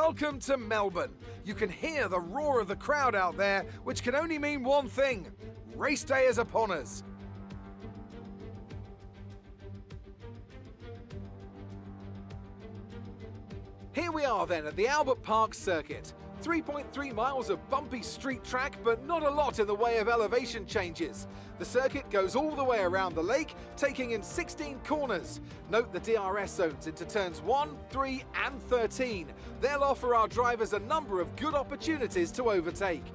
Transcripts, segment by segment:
Welcome to Melbourne. You can hear the roar of the crowd out there, which can only mean one thing. Race day is upon us. Here we are then at the Albert Park circuit. 3.3 miles of bumpy street track, but not a lot in the way of elevation changes. The circuit goes all the way around the lake, taking in 16 corners. Note the DRS zones into turns 1, 3 and 13. They'll offer our drivers a number of good opportunities to overtake.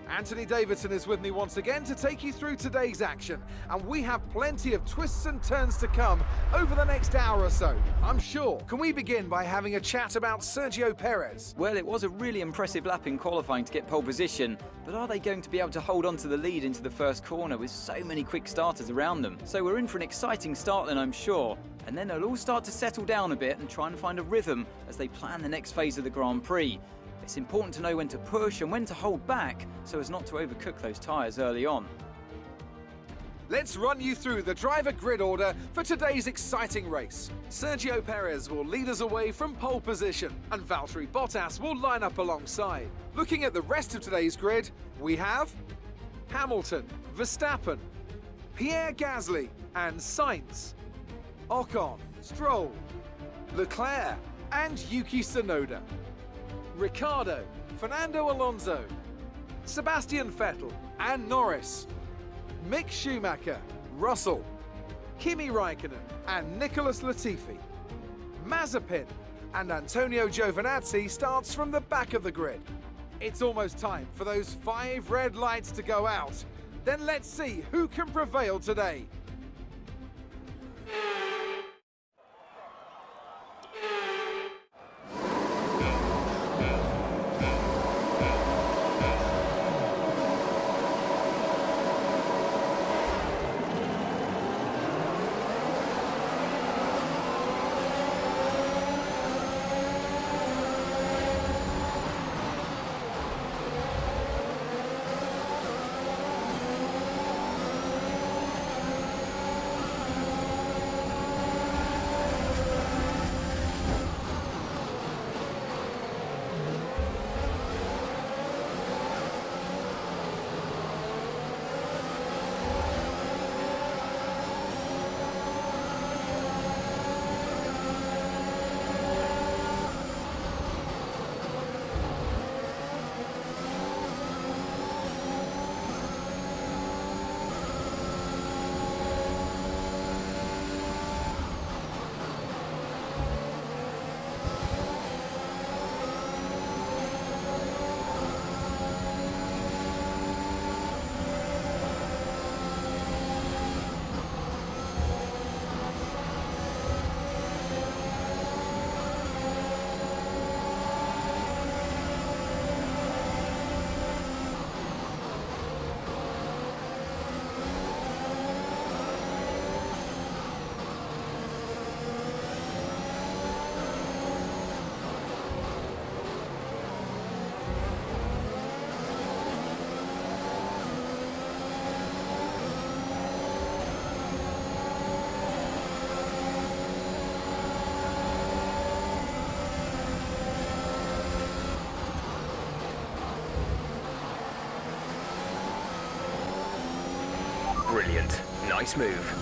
Anthony Davidson is with me once again to take you through today's action, and we have plenty of twists and turns to come over the next hour or so, I'm sure. Can we begin by having a chat about Sergio Perez? Well, it was a really impressive lap in qualifying to get pole position, but are they going to be able to hold on to the lead into the first corner with so many quick starters around them? So we're in for an exciting start then, I'm sure, and then they'll all start to settle down a bit and try and find a rhythm as they plan the next phase of the Grand Prix. It's important to know when to push and when to hold back so as not to overcook those tyres early on. Let's run you through the driver grid order for today's exciting race. Sergio Perez will lead us away from pole position, and Valtteri Bottas will line up alongside. Looking at the rest of today's grid, we have Hamilton, Verstappen, Pierre Gasly and Sainz, Ocon, Stroll, Leclerc and Yuki Tsunoda, Ricciardo, Fernando Alonso, Sebastian Vettel and Norris, Mick Schumacher, Russell, Kimi Raikkonen and Nicholas Latifi. Mazepin and Antonio Giovinazzi starts from the back of the grid. It's almost time for those 5 red lights to go out. Then let's see who can prevail today. Brilliant. Nice move.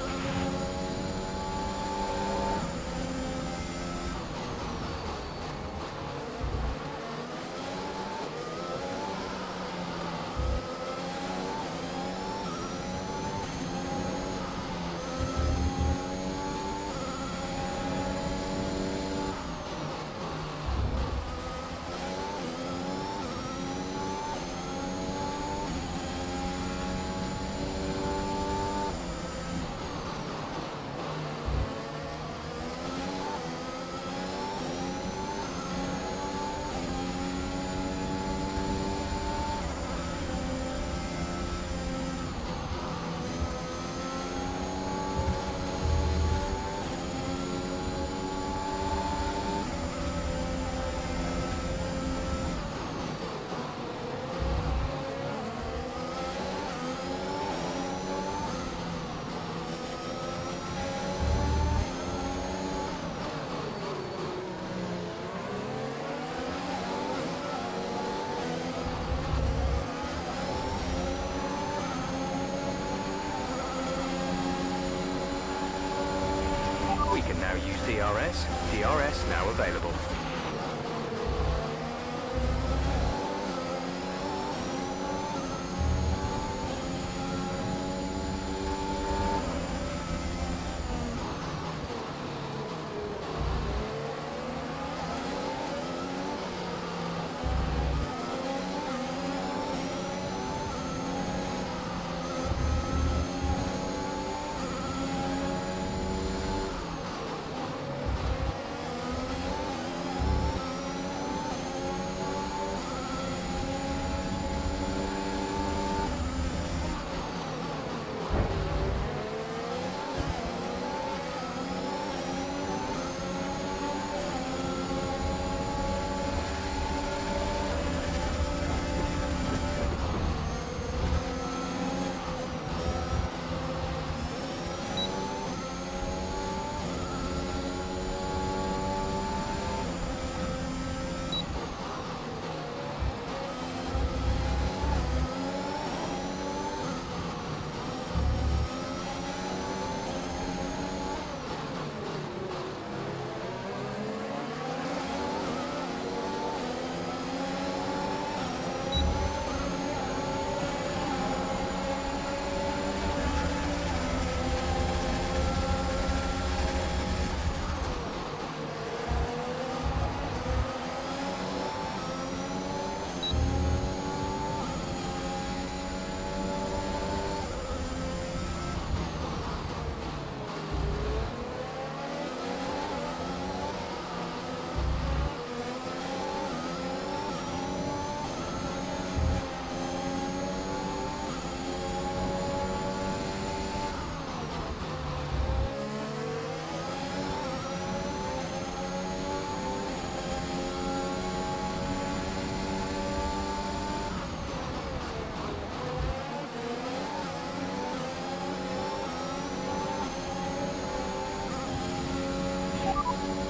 DRS now available.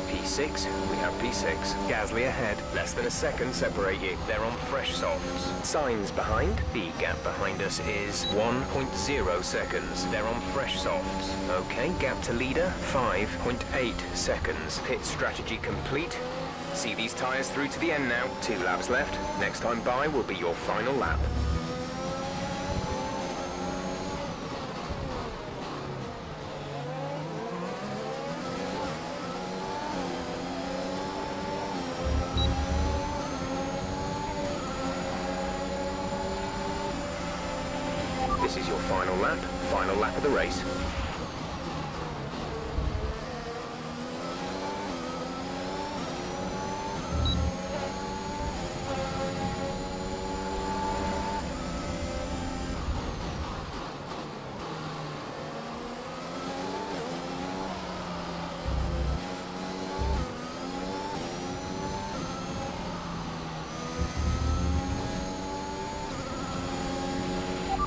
P6, we have P6. Gasly ahead, less than a second separate you. They're on fresh softs. Signs behind, the gap behind us is 1.0 seconds. They're on fresh softs. Okay, gap to leader, 5.8 seconds. Pit strategy complete. See these tyres through to the end now. 2 laps left. Next time by will be your final lap. This is your final lap of the race.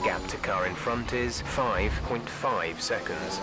Gap to car in front is 5.5 seconds.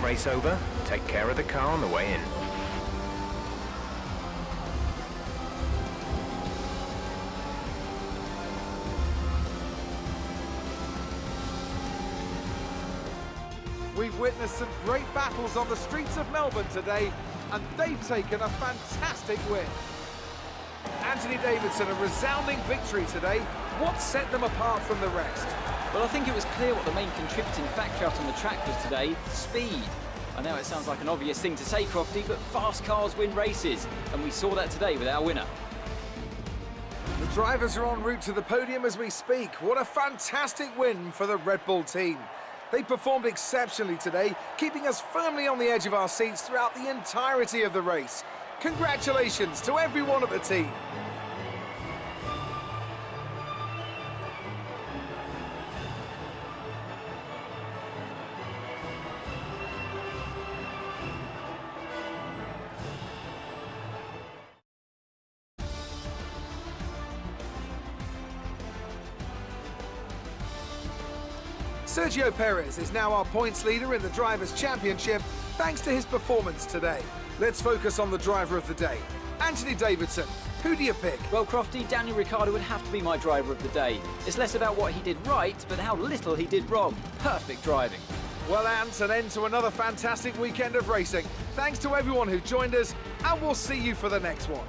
Race over. Take care of the car on the way in. We've witnessed some great battles on the streets of Melbourne today, and they've taken a fantastic win. Anthony Davidson, a resounding victory today. What set them apart from the rest? Well, I think it was clear what the main contributing factor out on the track was today: speed. I know it sounds like an obvious thing to say, Crofty, but fast cars win races, and we saw that today with our winner. Drivers are en route to the podium as we speak. What a fantastic win for the Red Bull team. They performed exceptionally today, keeping us firmly on the edge of our seats throughout the entirety of the race. Congratulations to everyone at the team. Sergio Perez is now our points leader in the Drivers' Championship thanks to his performance today. Let's focus on the driver of the day. Anthony Davidson, who do you pick? Well, Crofty, Daniel Ricciardo would have to be my driver of the day. It's less about what he did right, but how little he did wrong. Perfect driving. Well, Ant, an end to another fantastic weekend of racing. Thanks to everyone who joined us, and we'll see you for the next one.